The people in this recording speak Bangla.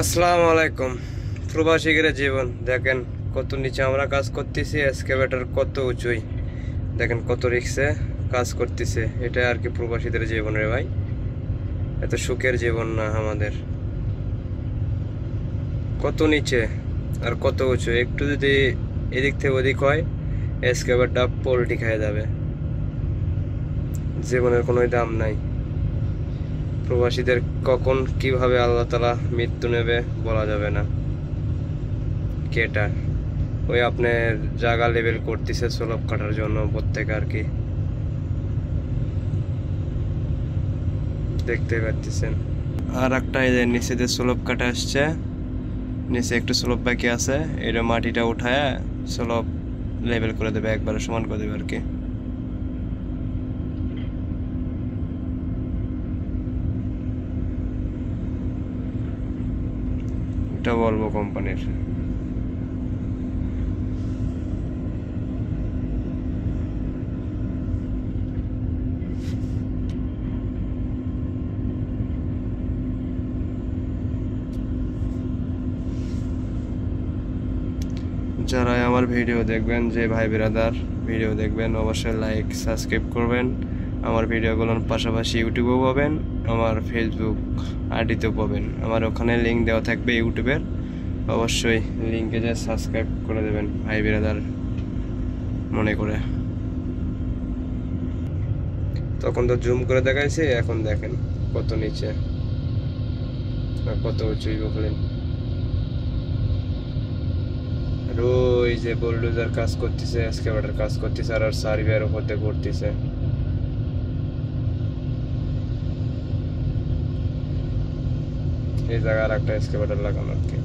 আসসালামু আলাইকুম। প্রবাসীদের জীবন দেখেন কত নিচে আমরা কাজ করতেছি, এক্সকাভেটর কত উঁচুই, দেখেন কত রিক্সে কাজ করতেছে। এটা আর কি প্রবাসীদের জীবন রে ভাই, এত সুখের জীবন না আমাদের। কত নিচে আর কত উঁচু, একটু যদি এদিক থেকে ওদিক হয় এক্সকাভেটরটা পোল্টি খেয়ে যাবে। জীবনের কোনো দাম নাই। প্রবাসীদের কখন কিভাবে আল্লাহ তাআলা মৃত্যু নেবে বলা যাবে না। কেটা ওই আপনার জায়গা লেভেল করতেছে স্লব কাটার জন্য প্রত্যেক আর কি, দেখতে পাচ্ছেন। আর একটা এই যে নিচে যে স্লব কাটা আসছে, নিচে একটু স্লব বাকি আছে, এটা মাটিটা উঠায় স্লব লেভেল করে দেবে, একবারে সমান করে দেবে আর কি। এটা বলবো কোম্পানির। যারা আমার ভিডিও দেখবেন, যে ভাই বিরাদার ভিডিও দেখবেন, অবশ্যই লাইক সাবস্ক্রাইব করবেন। আমার ভিডিওগুলোর পাশাপাশি ইউটিউবেও পাবেন, আমার ফেসবুক আইডিতেও পাবেন। আমার ওখানে লিঙ্ক দেওয়া থাকবে ইউটিউবের, অবশ্যই লিঙ্কে যে সাবস্ক্রাইব করে দেবেন ভাই বিরাদার মনে করে। তখন তো জুম করে দেখাইছে, এখন দেখেন কত নিচে আর কত উঁচুই বলেন। আর ওই যে বুলডোজার কাজ করতেছে, এক্সকাভেটর কাজ করতেছে, আর সার্ভেয়ার উপর দিয়ে ঘুরতেছে। এই জায়গায় আর একটা এক্সকাভেটর লাগানো আর কি।